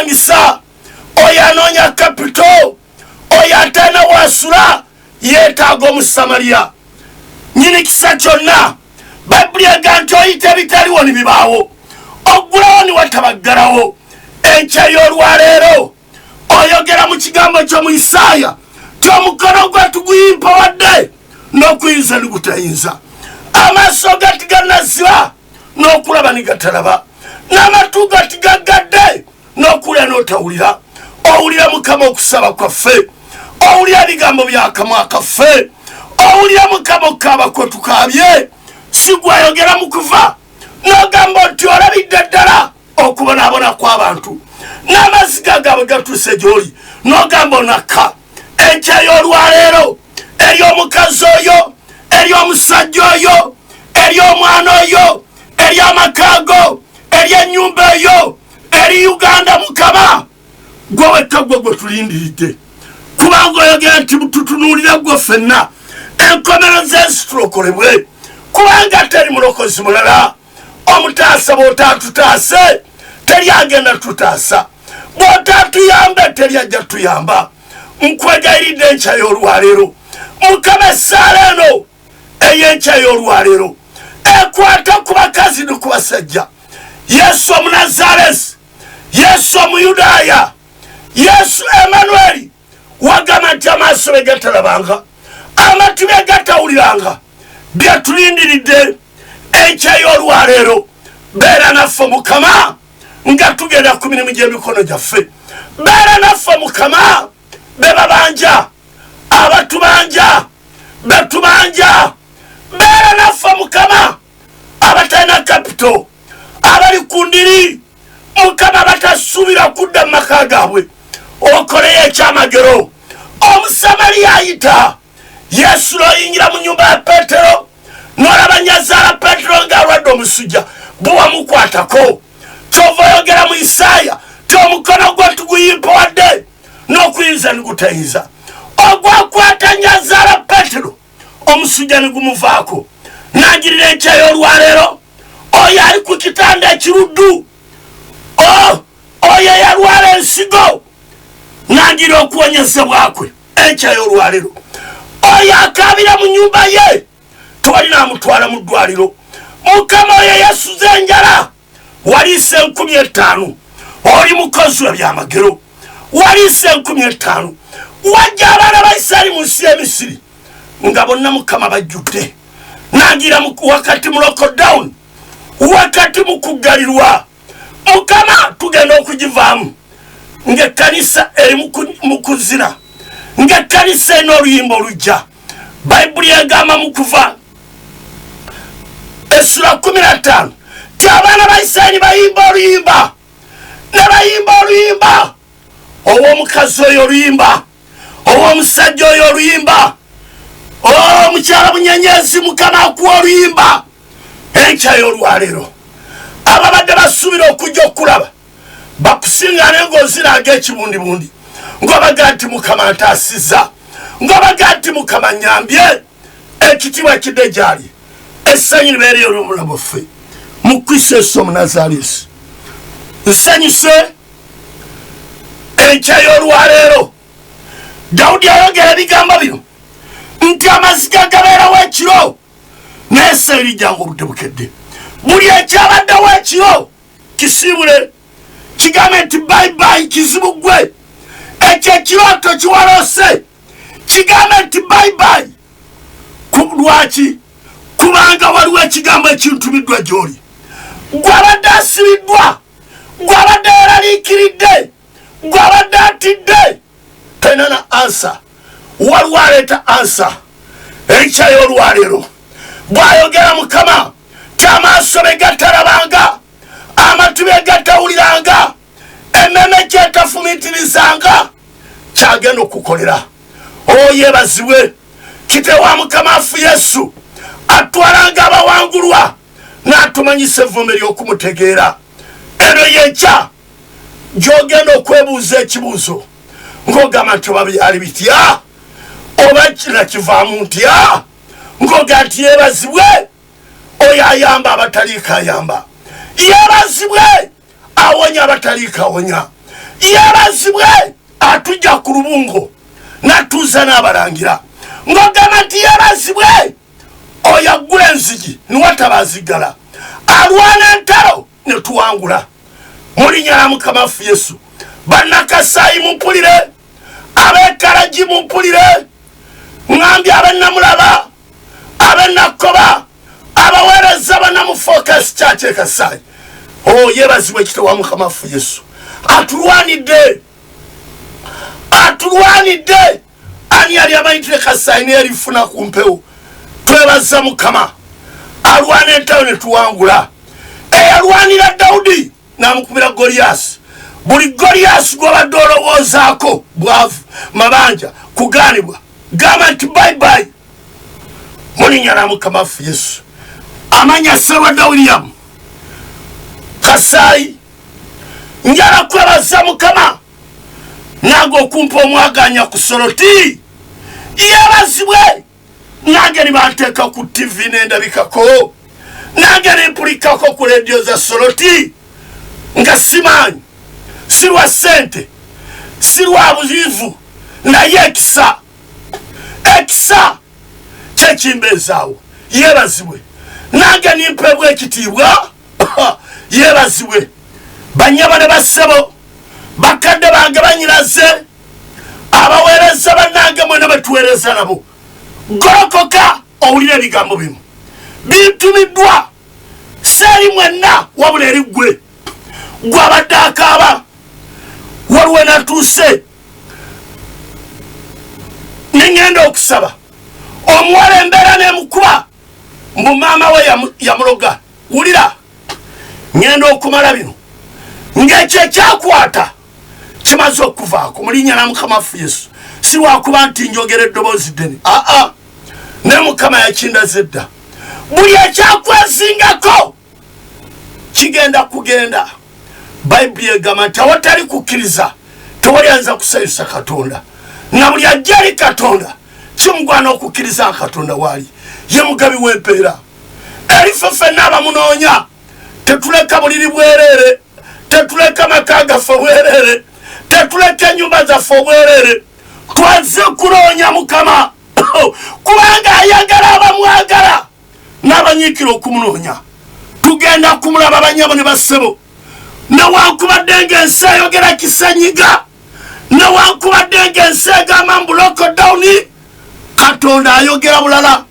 apangisa oyo anoonya kapito oyo atana wasula yeetaaga omusamaliya nyini kisa kyonna bayibuli ega nti oyita ebitaliwo ne bibaawo oggulawo ne watabaggalawo enkya y'olwaleero oyogera mu kigambo ky'omu Isaaya ky'omukono gwe tuguyimpa wadde n'okuyinza ne gutayinza amaaso gati gannaziba n'okulaba ne gatalaba n'amatu gati gaggadde n'okulya n'otawulira owulira Mukama okusaba kwaffe owulira ebigambo byakamwa kaffe owulira Mukama okukaaba kwe tukaabye si gwayogera mu kuva n'ogamba nti olabidde ddala okubonaabona kw'abantu n'amaziga gaabwe gatuuse gy'oli n'ogamba onakka enkya y'olwaleero eri omukazi oyo eri omusajja oyo eri omwana oyo eri amakaago eri ennyumba eyo eri Uganda Mukama gwe wekka gwe tulindiridde kubanga oyogera nti tutunuulira gwe ffenna enkomero z'ensi tulokolebwe kubanga teri mulokozi mulala omutaasa bw'otaatutaase teri agenda tutaasa bw'otaatuyambe teri ajja tuyamba nkwegayiridde enkya y'olwaleero Mukama essaala eno ey'enkya y'olwaleero ekwata ku bakazi ne ku basajja Yesu Omunazaalesi Yesu Omuyudaaya Yesu Emmanuel wagamba nti amaaso be gatalabanga amatu be gatawuliranga bye tulindiridde enkya y'olwaleero beera naffe Mukama nga tugenda ku mirimu gy'emikono gyaffe beera naffe Mukama be babanja abatubanja betubanja beera naffe Mukama abatalina kapito abali ku ndiri Mukama batasuubira kudda mu maka gaabwe okoleyo ekyamagero omusamaliya ayita Yesu n'oyingira mu nnyumba ya Peetero n'olaba nnyazaala Peetero ng'alwadde omusujja buwamukwatako kyova oyogera mu Isaaya ti omukono gwe tuguyimpa wadde n'okuyinza ne gutayinza ogwakwata nnyazaala Peetero omusujja ne gumuvaako n'agirira enkya y'olwaleero oyo ali ku kitanda ekiruddu oyo yalwala ensigo n'agira okuwonyezebwa kwe enkya y'olwaleero oyo akaabira mu nnyumba ye tewalina amutwala mu ddwaliro Mukama oyo yasuza enjala waliise 50,000 oli mukozi w'ebyamagero waliise 50,000 wajja abaana ba Isirayiri mu nsi y'Emisiri nga bonna Mukama bajjudde n'agira wakati mu lockdown wakati mu kuggalirwa Mukama tugenda okugivaamu ng'ekkanisa eri mu kuzina ng'ekkanisa erina oluyimba olujja bayibuli egamba mu Kuva essula 15 ti abaana ba Isirayiri bayimba oluyimba ne bayimba oluyimba ow'omukazi oyo oluyimba ow'omusajja oyo oluyimba omukyala munyenyezi Mukama akuwa oluyimba enkya y'olwaleero ababadde basuubira okujja okulaba bakusiŋŋaane ng'oziraaga ekibundibundi ng'obaga nti Mukama ntaasizza ng'obaga nti Mukama nnyambye ekitiibwa kidde gy'ali essanyu libeereyo olw'omulamu ffe mu Kristo Yesu Omunazaalesi nsanyuse enkya y'olwaleero Dawudi ayogera ebigambo bino nti amaziga gabeerawo ekiro naye essanyu lijjanga obudde bukedde buli ekyabaddewo ekiro kisiibule kigambe nti bayibayi kizibu gwe ekyo ekirooto kiwaloose kigambe nti bayibayi lwaki kubanga waliwo ekigambo ekintumiddwa gy'oli gwabadde asibiddwa gwabadde eraliikiridde gwabadde atidde tena na ansa waliwo aleeta ansa enkya y'olwaleero bw'ayogera Mukama ti amaaso be gatalabanga amatu be gatawuliranga emmeme kyetafumiitirizanga kyagenda okukolera yeebazibwe kitewa Mukama afu Yesu atwalanga abawangulwa n'atumanyisa evvume ly'okumutegeera eno yenkya gy'ogenda okwebuuza ekibuuzo ng'ogamba nti oba byali bitya oba kinakivaamu ntya ng'oga nti yeebazibwe oyo ayamba abataliiko ayamba yeebazibwe awonya abataliiko awonya yebazibwe atujja ku lubungo natuuza n'abalangira ng'ogamba nti yebazibwe oyo aggula enzigi niwatabazigala alwana entalo ne tuwangula mu linnya la Mukama waffe Yesu. Bannakasaayi mumpulire, ab'ekalagi mumpulire, ngambye abannamulaba, ab'ennakoba, abaweereza bannamu Focus Church e Kasaayi. Yebazibwe ekitiibwa wa Mukama waffe Yesu. Atulwanidde ani yali amayitire Kasaayi n'erifuna ku mpewo. Twebaza Mukama alwana entalo ne tuwangula. Eyalwanira Dawudi n'amukubira Goliath. Buli Goliath gw'obadde olowoozaako bwavu mabanja kugaanibwa gamba nti bye mu linnya la Mukama waffe Yesu. Amanya Sserwadda William Kasaayi njala kwebaza Mukama nange okumpa omwaganya ku Soroti. Yebazibwe nange nibanteeka ku TV n'endabikako, nange nimpulikako ku leediyo za Soroti nga simanyi, si lwa ssente, si lwa buzivu, naye ekisa kyekimbeezaawo. Yebazibwe nange nimpeebwa ekitiibwa. Yebazibwe banyaba ne bassebo bakadde bange banyiraze, abaweereza bannange mwena betuweereza nabo. Golokoka owulire ebigambo bimu bintumiddwa seeri mwenna wabula eri ggwe gw'abadde akaaba. Waliwo natuuse neŋŋenda okusaba omuwala embeera n'emukuba mbu maama we yamuloga. Wulira, ŋŋenda okumala bino ng'ekyo ekyakwata kimaze okuvaako mu linnya la Mukama waffe Yesu. Si lwakuba nti njogera eddoboozi ddene, ne Mukama yakindaze dda. Buli ekyakwesingako kigenda kugenda. Bayibuli egamba nti awatali kukkiriza tewalyanza kusanyusa Katonda, na buli ajja eri Katonda kimugwana okukkiriza Katonda waali ye mugabi w'empeera. Erife ffenna abamunoonya tetuleka buliri bwereere, tetuleka maka gaffe bwereere, tetuleka ennyumba zaffe obwereere, twazze kunoonya Mukama kubanga ayagala abamwagala n'abanyiikira okumunoonya. Tugenda kumulaba banyabo ne bassebo, newankubadde ng'ensi ayogera kisanyiga, newankubadde ng'ensi egamba mbu lockdown, Katonda ayogera bulala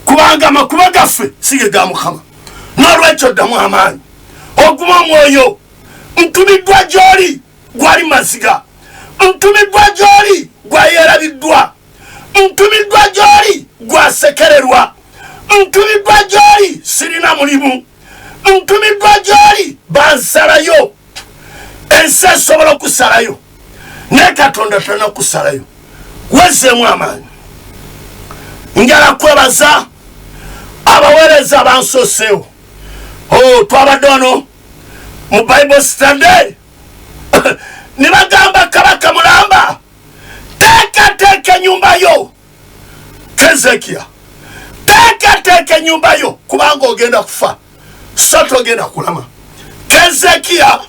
kubanga amakuba gaffe si ge ga Mukama. N'olwekyo ddamu amaanyi, oguma omwoyo. Ntumiddwa gy'oli gwali maziga, ntumiddwa gy'oli gwayerabiddwa, ntumiddwa gy'oli gwasekererwa, ntumiddwa gy'oli sirina mulimu, ntumiddwa gy'oli bansalayo. Ensi esobola okusalayo naye Katonda talina kusalayo. Wezzeemu amaanyi. Njala kwebaza abaweereza abansoseewo. Twabadde wano mu Bible study ne bagamba Kabaka Mulamba teekateeka ennyumba yo. Kezekiya teekateeka ennyumba yo kubanga ogenda kufa so togenda kulama. Kezekiya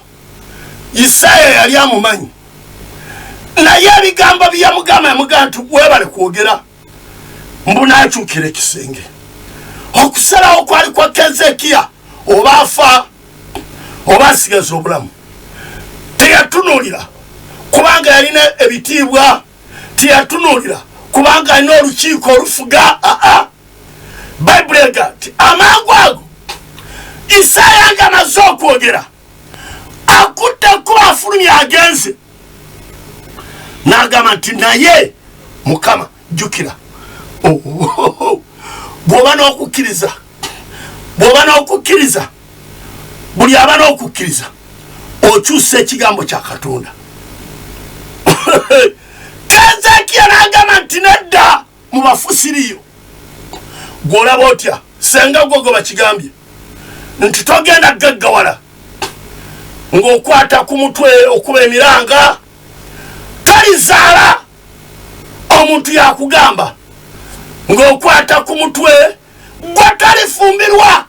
Isaaya yali amumanyi, naye ebigambo byamugamba yamugamba nti weebale kwogera mbu n'akyukira ekisenge. Okusalawo kwali kwa Kezekiya oba afa oba asigaza obulamu. Teyatunuulira kubanga yalina ebitiibwa, teyatunuulira kubanga alina olukiiko olufuga. Bayibuli ega nti amangu ago Isaaya ng'amaze okwogera akutteko afulumye agenze n'agamba nti naye Mukama jjukira. Bw'oba n'okukkiriza buli aba n'okukkiriza okyusa ekigambo kya Katonda. Kezekiya n'agamba nti nedda mu bafusiriyo. Gw'olaba otya senga gwogo bakigambye nti togenda gaggawala ng'okwata ku mutwe okuba emiranga, talizaala omuntu yakugamba ng'okwata ku mutwe gwe talifumbirwa.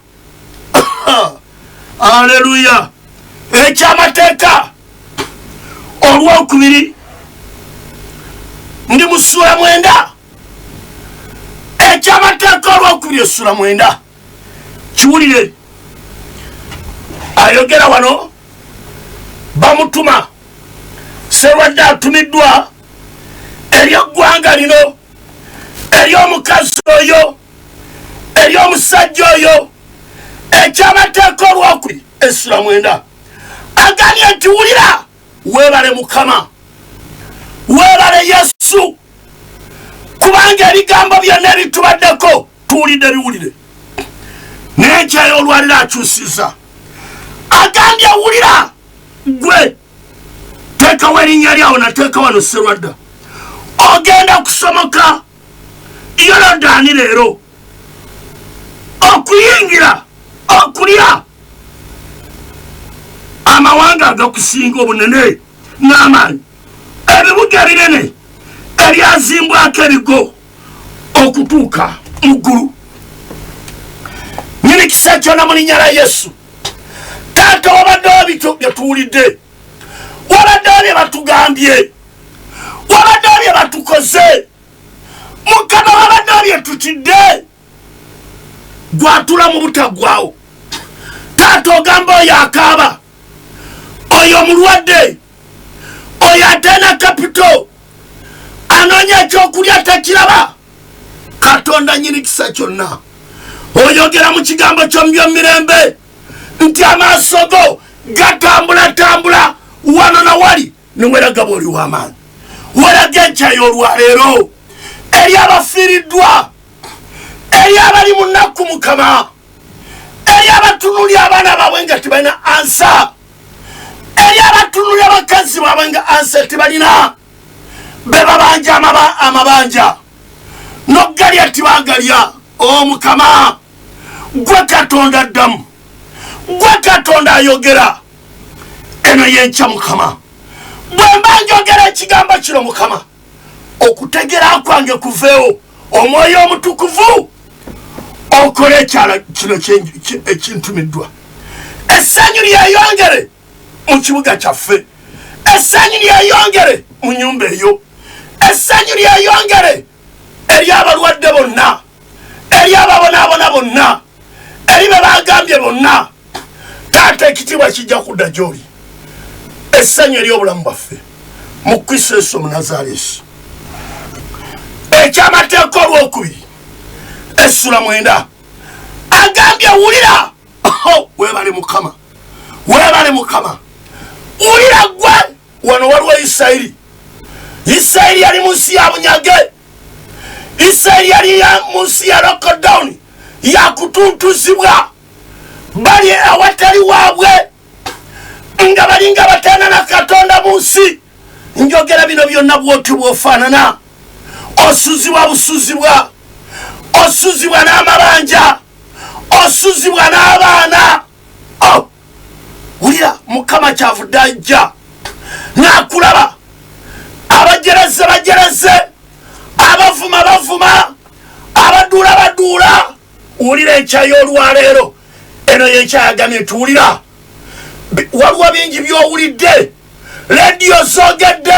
Aleluya. Ekyamateeka olwa olwokubiri ndi mu ssula 9 ekyamateeka olwokubiri essula 9 kiwulire ayogera wano bamutuma Serwadda atumiddwa eri eggwanga lino eri omukazi oyo eri omusajja oyo ekyamateeka olwokubiri essula 9 agambye nti wulira weebale Mukama weebale Yesu kubanga ebigambo byonna ebitubaddeko tuwulidde biwulire naye nkyayo olwaliro akyusiza agambye wulira gwe teekawo erinnya lyawo nateeka wano Serwadda ogenda kusomoka Yorodani leero okuyingira okulya amawanga agakusinga obunene n'amaanyi ebibuga ebinene eryazimbwako ebigo okutuuka mu ggulu nyini kisa kyonna mu linnya la Yesu taata wabaddewo bito bye tuwulidde wabaddewo bye batugambye wabaddewo bye batukoze Mukama wabaddewo bye tutidde gwatula mu butaggwawo taata ogamba oyo akaaba oyo mulwadde oyo atena kapito anoonya ekyokulya takiraba Katonda nyini kisa kyonna oyogera mu kigambo ky'omumirembe nti amaaso go gatambulatambula wano na wali niweraga bw'oli w'amaanyi weraga enkyayo olwaleero eri abafiiriddwa eri abali mu nnaku Mukama eri abatunulya abaana baabwe nga tebalina ansa eri abatunulya abakazi baabwe nga ansa tebalina be babanja amabanja n'ogalya tibagalya Mukama gwe Katonda addamu gwe Katonda ayogera eno yenkya Mukama bwe mba njogera ekigambo kino Mukama okutegera kwange kuveewo omwoyo omutukuvu okole ekyala kino ekintumiddwa essanyu lyeyongere mu kibuga kyaffe essanyu lyeyongere mu nnyumba eyo essanyu lyeyongere eri abalwadde bonna eri ababonaabona bonna eri be bagambye bonna taata ekitiibwa kijja kudda gy'oli essanyu ery'obulamu bwaffe mu Kristo Yesu Omunazaalesi ekyamateeka olwokubiri essula 9 agambye wulira weebale Mukama weebale Mukama wulira gwe wano waliwo Isirayiri yali mu nsi ya bunyage Isirayiri yali mu nsi ya lockdown yakutuntuzibwa bali awatali waabwe nga balinga bataana na Katonda mu nsi njogera bino byonna bwoti bwofaanana osuzibwa busuzibwa osuzibwa n'amabanja osuzibwa n'abaana wulira Mukama kyavudde ajja n'akulaba abajereze bajereze abavuma bavuma abaduula baduula wulira enkyayo olwaleero eno yenkyayagamye tuwulira waliwo bingi by'owulidde rediyo zoogedde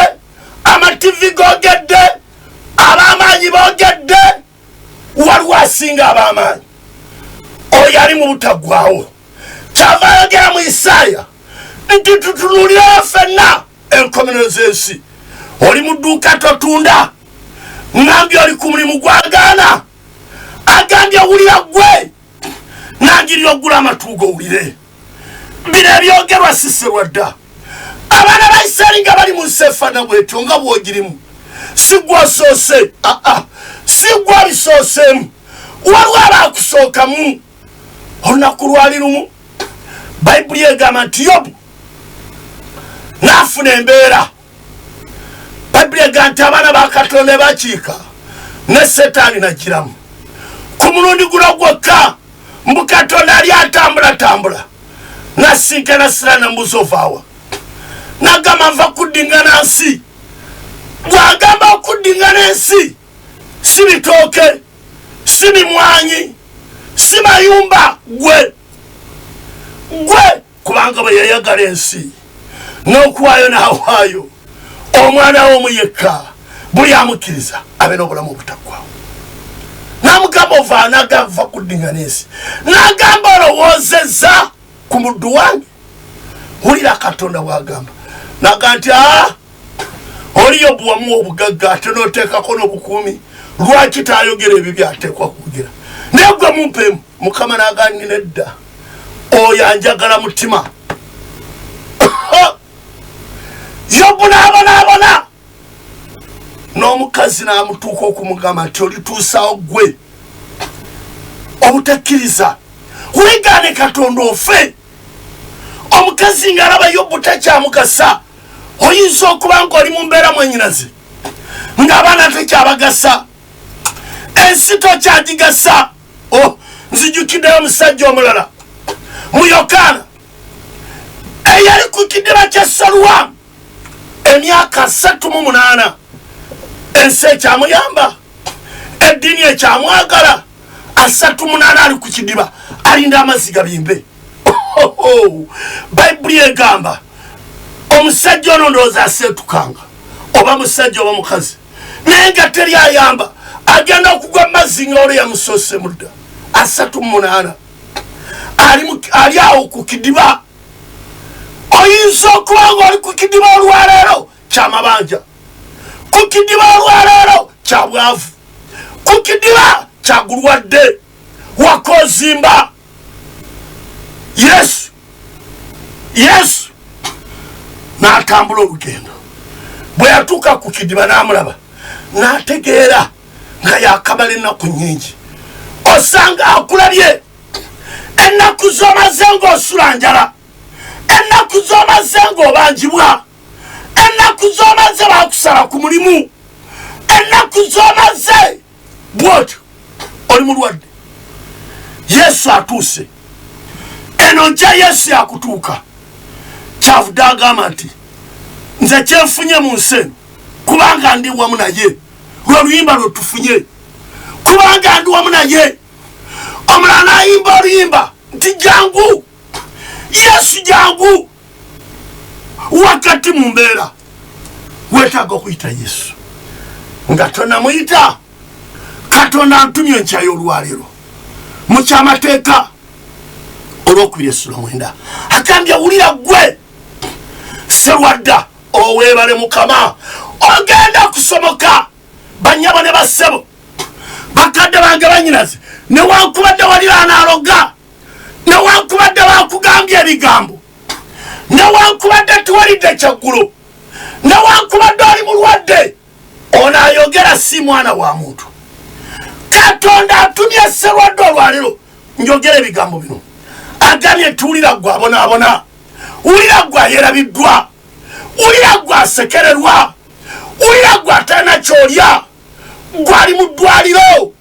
amativi googedde ab'amaanyi boogedde waliwo asinga ab'amaanyi oyo ali mu butaggwawo kyava ayogera mu Isaaya nti tutunuulirayo ffenna enkomerero z'ensi oli mu dduuka totunda ngambye oli ku mulimu gwagaana agambye wulira gwe nangirira ogula amatuugo owulire bino ebyogerwa si Serwadda abaana ba Isirayiri nga bali mu nsi efaana bwetyo nga bwogirimu si gwosoose si gwabisooseemu waliwo abaakusookamu olunaku lwali lumu Bayibuli egamba nti Yobu n'afuna embeera Bayibuli egamba nti abaana ba Katonda bakiika ne Setaani n'agiramu ku mulundi guno gwokka mbu Katonda ali atambulatambula nasinkana Siraana mbuzi ovaawa n'agamba nva kuddingana nsi bw'agamba okuddingana ensi si bitooke si bimwanyi si mayumba gwe kubanga bwe yayagala ensi n'okuwaayo n'awaayo omwana w'omuyekka buli amukiriza abe n'obulamu obutaggwaawo. N'amugamba ova n'agava kuddingana ensi n'agamba olowoozezza ku muddu wange. Wulira Katonda bw'agamba n'agamba nti oliyo bwamu obugagga ate n'oteekako n'obukuumi. Lwaki taayogera ebyo byateekwa kwogera? Naye gwe mumpeemu. Mukama n'agamba nti nedda, oyo anjagala mutima. Yobu n'abonaabona n'omukazi n'amutuuka okumugamba nti olituusaawo gwe obutakkiriza weegaane Katonda ofe. Omukazi ng'alaba Yobu takyamugasa. Oyinza okuba ng'oli mu mbeera mwenyinaze ng'abaana tekyabagasa, ensi tokyagigasa. Nzijukiddeyo omusajja omulala mu Yokaana eyali ku kidiba kya Saluwamu emyaka 38. Ensi ekyamuyamba, eddiini ekyamwagala. 38 ali ku kidiba alinda amazzi gabimbe. Bayibuli egamba omusajja ono ndowooza aseetukanga, oba musajja oba mukazi, naye nga teri ayamba, agenda okugwa mu mazzi nga olwo yamusoose mudda. 38 ali awo ku kidiba. Oyinza okuba ng'oli ku kidiba olwaleero kyamabanja, ku kidiba olwaleero kya bwavu, ku kidiba kya gulwadde wakozimba. Yesu n'atambula olugendo. Bwe yatuuka ku kidiba n'amulaba n'ategeera nga yakamala ennaku nnyingi. Osanga akulabye ennaku z'omaze ng'osula njala, ennaku z'omaze ng'obanjibwa, ennaku z'omaze bakusala ku mulimu, ennaku z'omaze bw'otyo oli mulwadde. Yesu atuuse. Eno nja Yesu yakutuuka. Kyavudde agamba nti nze kyenfunye mu nsi eno kubanga ndi wamu naye. Lwe luyimba lwe tufunye, kubanga ndi wamu naye. Omulala n'ayimba oluyimba nti jangu Yesu, jangu. Wakati mu mbeera weetaaga okuyita Yesu nga tonamuyita. Katonda antumye enkya y'olwaleero mu kyamateeka olw'okubiri essula 9 agambye wulira gwe Serwadda oweebale Mukama, ogenda kusomoka. Bannyabo ne bassebo, bakadde bange bannyinaze, newankubadde walira anaaloga, newankubadde bakugambye ebigambo, newankubadde tuwalidde kyaggulo, newankubadde oli mulwadde, ono ayogera si mwana wa muntu. Katonda atumye Serwadda olwaleero njogera ebigambo bino. Agambye tuwulira gwe abonaabona, wulira gwe ayerabiddwa, wulira gwe asekererwa, wulira gwe atalina kyolya, gwe ali mu ddwaliro.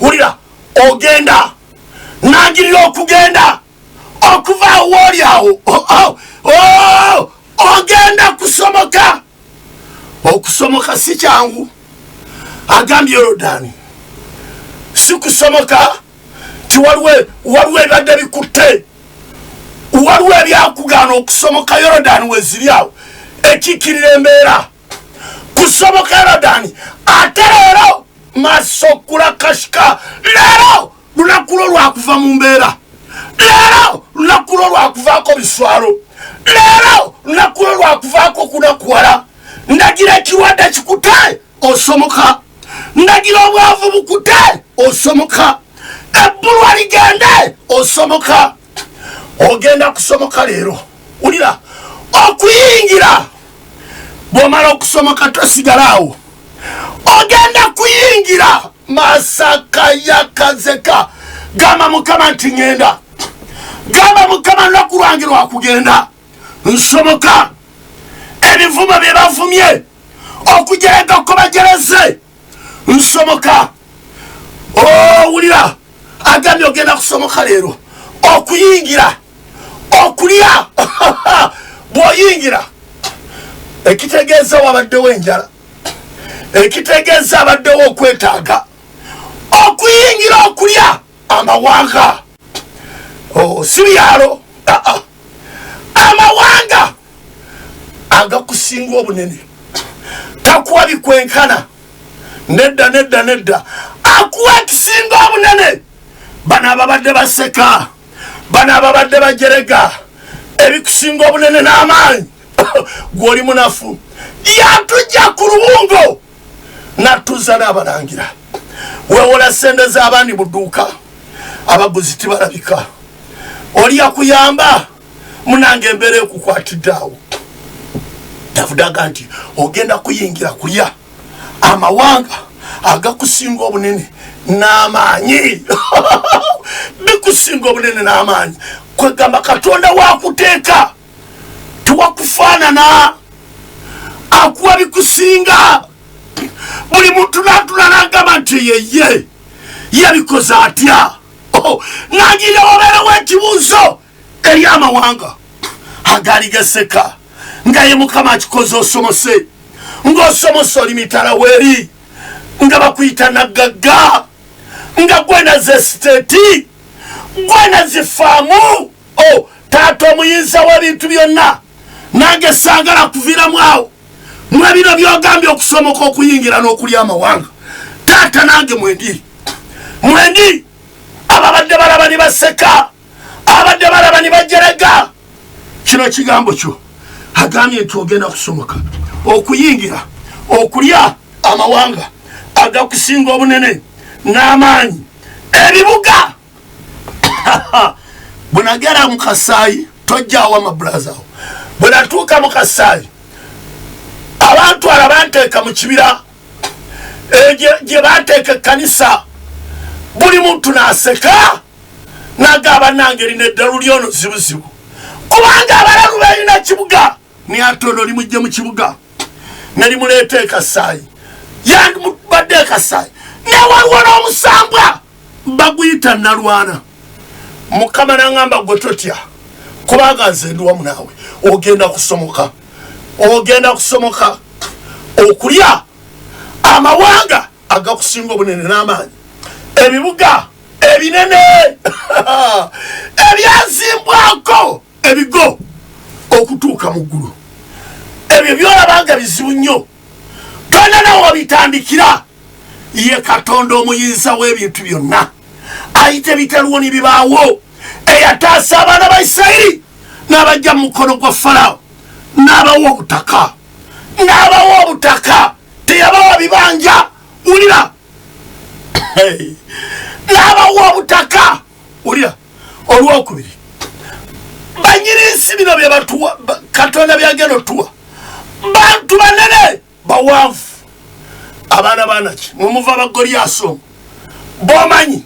Wulira ogenda nangirira okugenda okuva awo w'oli awo ogenda kusomoka. Okusomoka si kyangu. Agambye Yorodaani si kusomoka ti waliwo ebadde bikutte, waliwo ebyakugaana okusomoka Yorodaani weziri awo ekikirira embeera. Kusomoka Yorodaani ate leero masokula kashika. Leero lunaku lwo lwakuva mu mbeera, leero lunaku lwo lwakuvaako biswalo, leero lunaku lwo lwakuvaako kunakuwala. Ndagira ekirwadde kikute osomoka, ndagira obwavu bukute osomoka, ebbulwa ligende osomoka. Ogenda kusomoka leero. Wulira okuyingira, bw'omala okusomoka tosigalawo, ogenda kuyingira Masaka yakazeka. Gamba Mukama nti ngenda, gamba Mukama lunaku lwange lwakugenda, nsomoka. Ebivumo bye bavumye okujereka kubajereze, nsomoka. Wulira agambye ogenda kusomoka leero, okuyingira, okulya. Bw'oyingira ekitegeeza wabaddewo enjala, ekitegeeza abaddewo okwetaaga. Okuyingira okulya amawanga, si byalo, amawanga agakusinga obunene akuwa bikwenkana nedda akuwa ekisinga obunene. Bano ababadde baseka, bano ababadde bajerega ebikusinga obunene n'amaanyi gw'oli munafu yatujja ku lubungo natuza n'abalangira wewola sente z'abandi mu dduuka abaguzi tibalabika oli yakuyamba munange embeera ekukwatidde awo davudaga nti ogenda kuyingira kulya amawanga agakusinga obunene n'amaanyi bikusinga obunene n'amaanyi kwegamba Katonda wakuteeka tiwakufaanana akuwa bikusinga. Buli muntu n'atula n'agamba nti yeye yabikoze atya. Nagira obeerewo ekibuuzo eri amawanga agaali gaseka nga ye Mukama akikoze osomose ng'osomose oli mitala weeri nga bakuyita naggagga nga gwena ze siteeti gwena zifaamu taata omuyinza w'ebintu byonna nange saagala kuviiramu awo mwe bino byogambye okusomoka okuyingira n'okulya amawanga taata nange mwendi ababadde balaba ne baseka abadde balaba ne bajerega kino kigambo kyo agambye nti ogenda kusomoka okuyingira okulya amawanga agakusinga obunene n'amaanyi ebibuga bwenagera mu Kasaayi tojjaawo amabulaza awo bwenatuuka mu Kasaayi abantu alabanteeka mu kibira gye bateeka ekkanisa buli muntu n'aseka n'agamba nange erina eddalu lyono zibuzibu kubanga abalalu balina kibuga niatono limujje mu kibuga nelimuleeta e Kasaayi yandibadde e Kasaayi newaliwo n'omusambwa baguyita Nalwana. Mukama n'angamba gwe totya kubanga nze ndi wamu naawe ogenda kusomoka okulya amawanga agakusinga obunene n'amaanyi ebibuga ebinene ebyazimbwako ebigo okutuuka mu ggulu ebyo byolabanga bizibu nnyo tonna nawe bitandikira ye Katonda omuyinza w'ebintu byonna ayite bitaliwo ne bibaawo eyataasa abaana ba Isirayiri n'abajja mu mukono gwa Falaawo n'abawa obutaka teyabawa bibanja wulira n'abawa obutaka wulira olwokubiri banyiri nsi bino bye batuwa Katonda byagenda otuwa bantu banene bawanvu abaana banaki mumuva abagolyaso bomanyi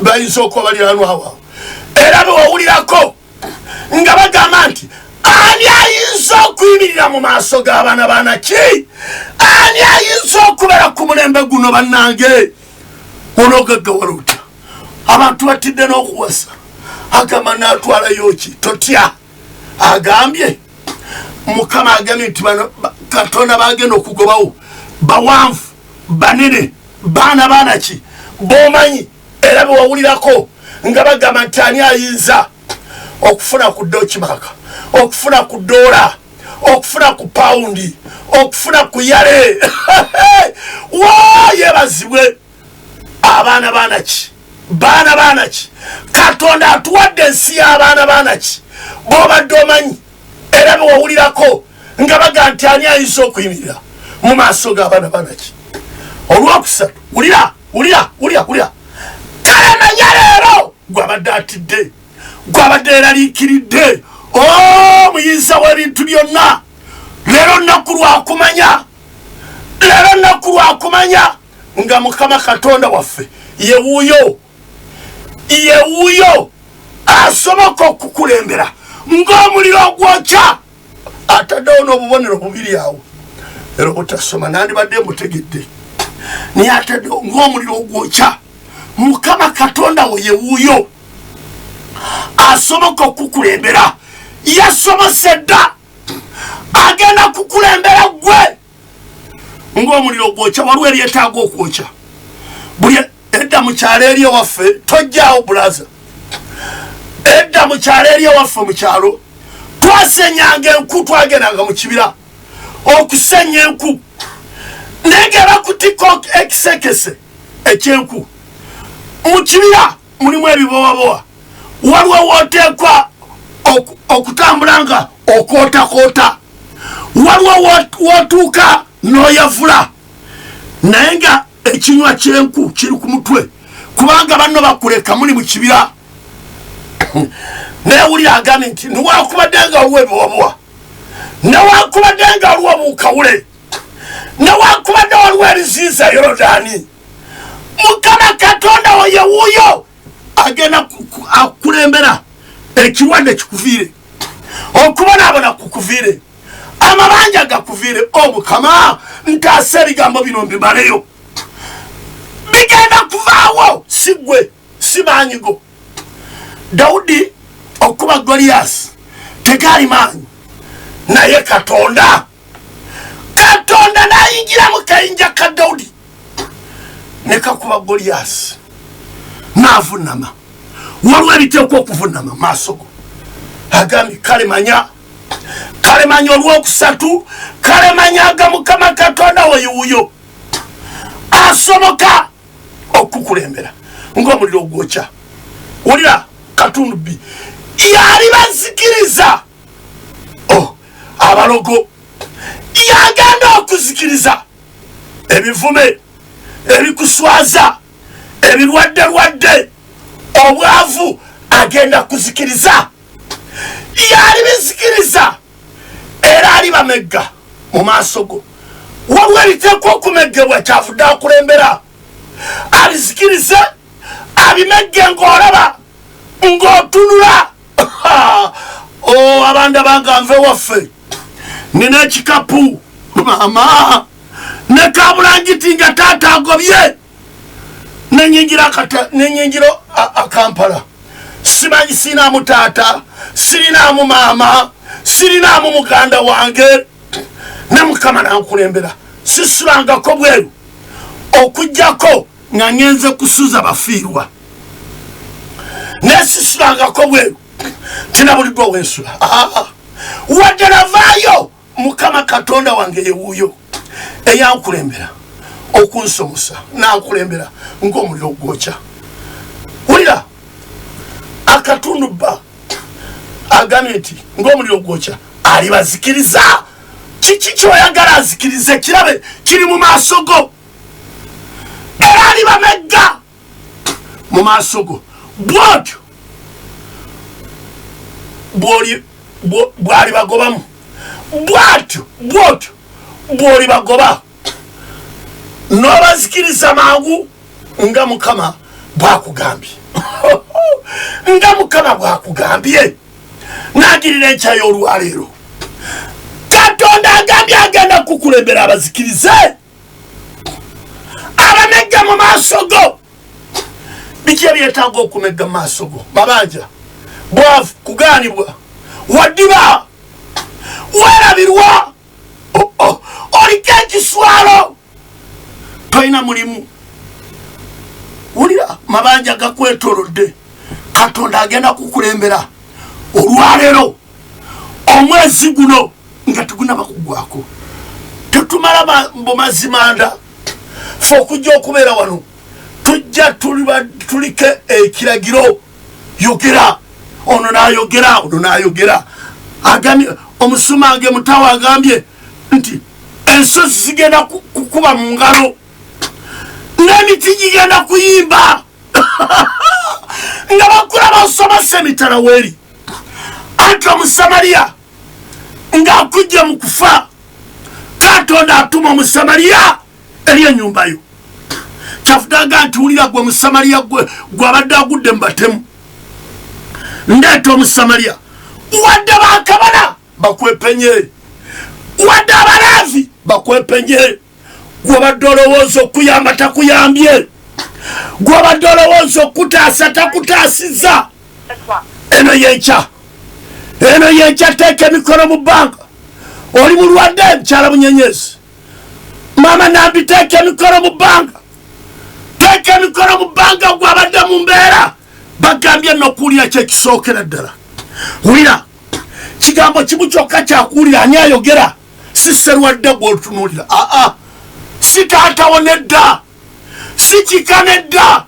bayinza okuba baliraanwawo era bewawulirako nga bagamba nti ani ayinza okuyimirira mu maaso g'abaana banaki ani ayinza okubeera ku mulembe guno bannange onogaggawalota abantu batidde n'okuwasa agamba n'atwalayo ki totya agambye Mukama agambye nti Katonda bagenda okugobawo bawanvu banene baana banaki bomanyi era bewawulirako nga bagamba nti ani ayinza okufuna ku dokimaaka okufuna ku dola okufuna ku paundi okufuna ku yale yebazibwe abaana banaki Katonda atuwadde ensi y'abaana banaki bw'obadde omanyi era bewawulirako nga baga nti ani ayinza okuyimirira mu maaso g'abaana banaki. Olwokusatu wulira kale manya leero gwabadde atidde gwabadde eraliikiridde muyinza w'ebintu byonna leero nnaku lwakumanya nga Mukama Katonda waffe ye wuuyo asoboka okukulembera ng'omuliro ogwokya ataddewo n'obubonero bubiri awo era obutasoma nandibadde mutegedde naye ataddewo ng'omuliro ogwokya Mukama Katonda wo ye wuuyo asoboka okukulembera yasomose dda agenda kukulembera gwe ng'omuliro gwokya waliwo eryetaaga okwokya buli edda mu kyalo eri ewaffe tojjaawo bulaza edda mu kyalo eri ewaffe mu kyalo twasenyanga enku twagendanga mu kibira okusenya enku negera kutiko ekisekese ekyenku mukibira mulimu ebibowabowa waliwo woteekwa okutambulanga okootakoota waliwo wotuuka noyavula naye nga ekinywa kyenku kiri ku mutwe kubanga banno bakuleka muli mu kibira newulira agambye nti newakubadde nga waliwo ebibowabowa newakubadde nga waliwo buukawule newakubadde waliwo eriziiza Yorodani Mukama Katonda wo ye wuuyo agenda akulembera ekirwadde kikuviire okubonaabona kukuviire amabanja gakuviire Mukama ntaasa ebigambo bino mbimaleyo bigenda kuvaawo si gwe si maanyigo Dawudi okuba Goliyasi tegaali maanyi naye Katonda nayingira mu kayinja ka Dawudi nekakuba Goliyasi naavunama waliwo ebiteekwa okuvunama maaso go agambye kale manya olwokusatu kale manya ga Mukama Katonda wo yuuyo asoboka okukulembera ng'omuliro ogwokya wulira Katundu B yali bazikiriza abalogo yagenda okuzikiriza ebivume ebikuswaza ebirwadde obwavu agenda kuzikiriza yali bizikiriza era ali bamegga mu maaso go waliwo ebiteekwa okumeggebwa kyavudde akulembera abizikirize abimegge ng'olaba ng'otunula abanda banga nve waffe nina ekikapu mama ne kabulangiti nga taata agobye nenyingiro Kampala simanyi sinaamu taata sirinaamu maama sirinaamu muganda wange ne Mukama nankulembera sisulangako bweru okujjako nga ngenze kusuza bafiirwa nesisulangako bweru tinabuliddwa wensula wadde navaayo Mukama Katonda wange yewuuyo eyankulembera okunsomusa nankulembera ng'omuliro gwokya wulira Akatundu B agambye nti ng'omuliro gwokya alibazikiriza kiki kyoyagala azikirize kirabe kiri mu maaso go era alibamegga mu maaso go bwotyo bwalibagobamu bwatyo bwolibagoba n'obazikiriza mangu nga Mukama bwakugambye nga Mukama bwakugambye nagirira enkyayo olwaleero Katonda agambye agenda kukulembera abazikirize abamegga mu maaso go biki ebyetaaga okumegga mu maaso go mabanja bwavu kugaanibwa waddiba werabirwa oliko ekiswalo toyina mulimu wulira mabanja gakwetolodde Katonda agenda kukulembera olwaleero omwezi guno nga tugunaba kugwako tetumala mbumazimanda fe okujja okubeera wano tujja tulike ekiragiro yogera ono nayogera agambye omusumange mutawa agambye nti ensozi zigenda kukuba mu ngalo n'emiti gigenda kuyimba nga bakulaba osomesa emitala weeri anti Omusamaliya ng'akujje mu kufa Katonda atuma Omusamaliya eri ennyumba yo kyavudanga nti wulira gwe Musamaliya gwabadde agudde mu batemu ndeeta Omusamaliya wadde bakabana bakwepenye wadde abalaavi bakwepenye gwabadde olowooza okuyamba takuyambye gwabadde olowooza okutaasa takutaasizza eno yenkya teeka emikono mu bbanga oli mulwadde mukyala Munyenyezi mama Nambi teeka emikono mu bbanga teeka emikono mu bbanga gwabadde mu mbeera bagambye nokuwulira kyekisookera ddala wulira kigambo kimu kyokka kyakuwulira ani ayogera si Sserwadde gw'otunuulira si taatawo nedda si kika nedda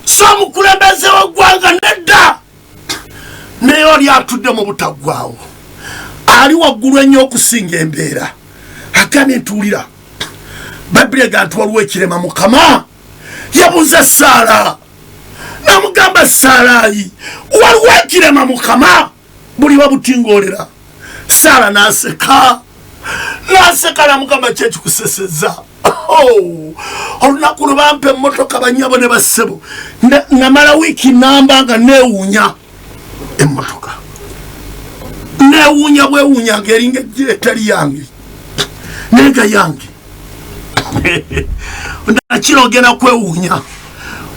so omukulembeze w'eggwanga nedda naye oli atudde mu butaggwaawo ali waggulu ennyo okusinga embeera agambye ntuulira bayibuli ega nti waliwo ekirema mukama yabuuza Saala namugamba Saalayi waliwo ekirema mukama buli babutingoolera Saala naseka namugamba kyekikuseseza olunaku lubampa emmotoka banyabo ne bassebo namala wiiki namba nga neewuunya emmotoka neewuunya bwewuunyanga eringa etali yange nenga yange nakiro ogenda kwewuunya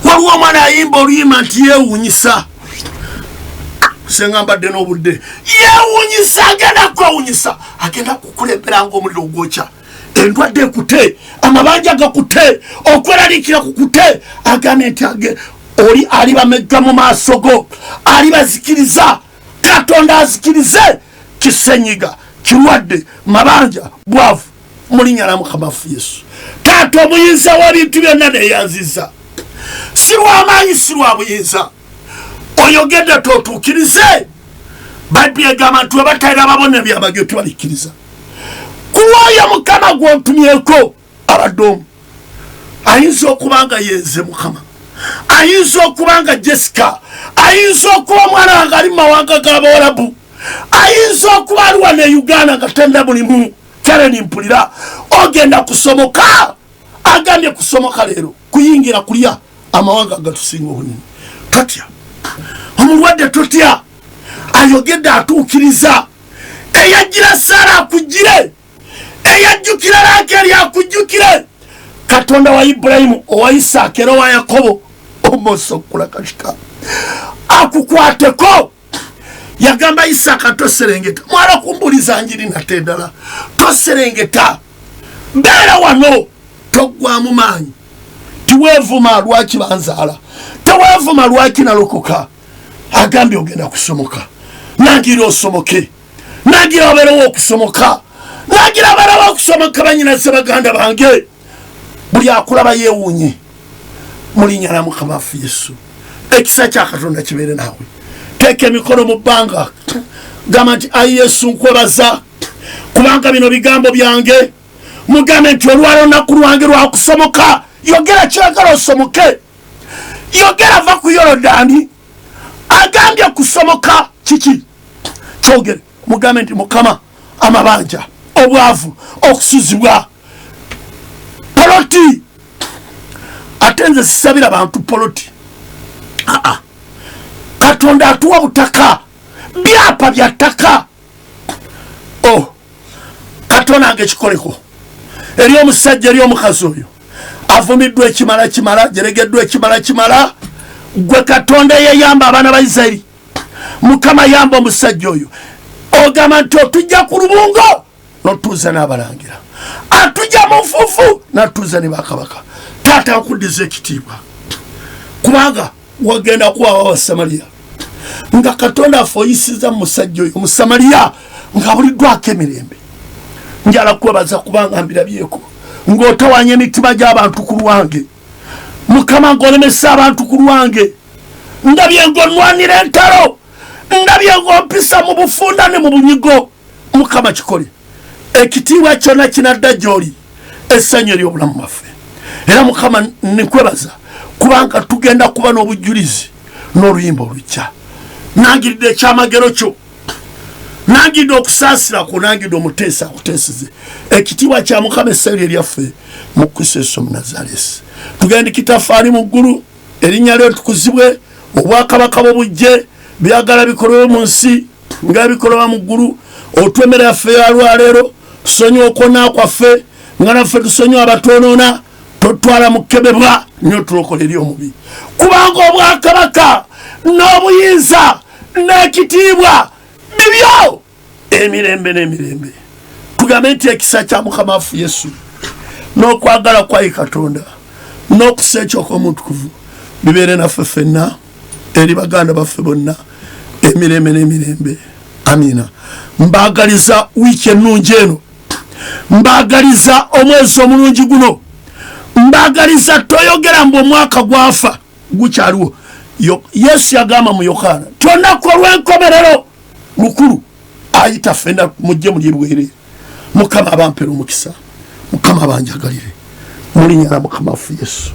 waliwo omwana ayimba oluyimba nti yeewuunyisa senga mbadde n'obudde yeewuunyisa agenda kwewuunyisa agenda kukulembera ng'omuliro ogwokya endwadde ekute amabanja gakute okweraliikira kukute agambye nti oli ali bamegga mu maaso go ali bazikiriza Katonda azikirize kisenyiga kirwadde mabanja bwavu mulinnya la Mukama waffe Yesu taata omuyinza w'ebintu byonna neeyanziza si lw'amaanyi si lwa buyinza oyogedde totuukirize bayibuli egamba nti we batalina babone byabagyo tebalikkiriza kuwaayo Mukama gw'ontumyeko abadde omu ayinza okuba nga yenze Mukama ayinza okuba nga Jessica ayinza okuba omwana wange ali mu mawanga g'Abawarabu ayinza okuba ali wano e Uganda nga tenda mulimu kale nimpulira ogenda kusomoka agambye kusomoka leero kuyingira kulya amawanga gatusinga obunene totya omulwadde totya ayogedde atuukiriza eyajjira Saala akujjire eyajjukira Raakeri akujjukire Katonda wa Ibulayimu owa Isaaka era owa Yakobo omosokula kashika akukwateko yagamba Isaaka toserengeta mwala kumbuliza njiri nate ddala toserengeta beera wano toggwamu maanyi tiweevuma lwaki banzaala teweevuma lwaki nalokoka agambye ogenda kusomoka nangira osomoke nangira obeerewo okusomoka nangira obeerewo okusomoka banyinazze baganda bange buli akulaba yeewuunye mulinnya la Mukama waffe Yesu ekisa kya Katonda kibeere naawe teeka emikono mu bbanga gamba nti ayi Yesu nkwebaza kubanga bino bigambo byange mugambe nti olwala olunaku lwange lwakusomoka yogera kyagala osomoke yogera va ku Yorodani agambye kusomoka kiki kyogere mugambe nti Mukama amabanja obwavu okusuzibwa poloti ate nze sisabira bantu poloti Katonda atuwa butaka byapa bya ttaka Katonda ange kikoleko eri omusajja eri omukazi oyo avumiddwa ekimala jeregeddwa ekimala gwe Katonda yeyamba abaana ba Isirayiri Mukama yamba omusajja oyo ogamba nti otujja ku lubungo notuuza n'abalangira atujja mu nfuufu natuuza ne bakabaka taata nkuddiza ekitiibwa kubanga wagenda kuwawa Abasamaliya nga Katonda afoyisiza mu musajja oyo Musamaliya nga buliddwako emirembe njala kwebaza kubanga mbirabyeko ng'otawanya emitima gy'abantu ku lwange Mukama ng'olemesa abantu ku lwange ndabye ng'onnwanira entalo ndabye ng'ompisa mu bufunda ne mu bunyigo Mukama kikole ekitiibwa kyonna kinadda gy'oli essanyu ery'obulamu bwaffe era Mukama nkwebaza kubanga tugenda kuba n'obujulizi n'oluyimba olujja nangiridde ekyamagero kyo nangiridde okusaasira kwo nangiridde omuteesa akuteesize ekitiibwa kya Mukama essanyu eryaffe mu Kristo Yesu Omunazaalesi tugenda kitaffaani mu ggulu erinnya lyo tukuzibwe obwakabaka bwo bujje byagala bikolebwe mu nsi nga bikolebwa mu ggulu otwemere yaffe ya lwaleero tusonyiwe okwona kwaffe nga naffe tusonyiwe abatonoona totwala mukebebwa nnyo tulokole eri omubi kubanga obwakabaka n'obuyinza n'ekitiibwa bibyo emirembe n'emirembe tugambe nti ekisa kya Mukama waffe Yesu n'okwagala kwa Katonda n'okuseekya okw'omutukuvu bibeere naffe ffenna eri baganda baffe bonna emirembe n'emirembe amina mbaagaliza wiiki ennungi eno mbaagaliza omwezi omulungi guno mbagaliza toyogera mbu omwaka gwafa gukyaliwo. Yesu yagamba mu Yokaana olunaku olw'enkomerero lukulu ayita ffenna mujje muli bwere. Mukama abampera omukisa, Mukama abanjagalire mu linnya lya Mukama waffe Yesu.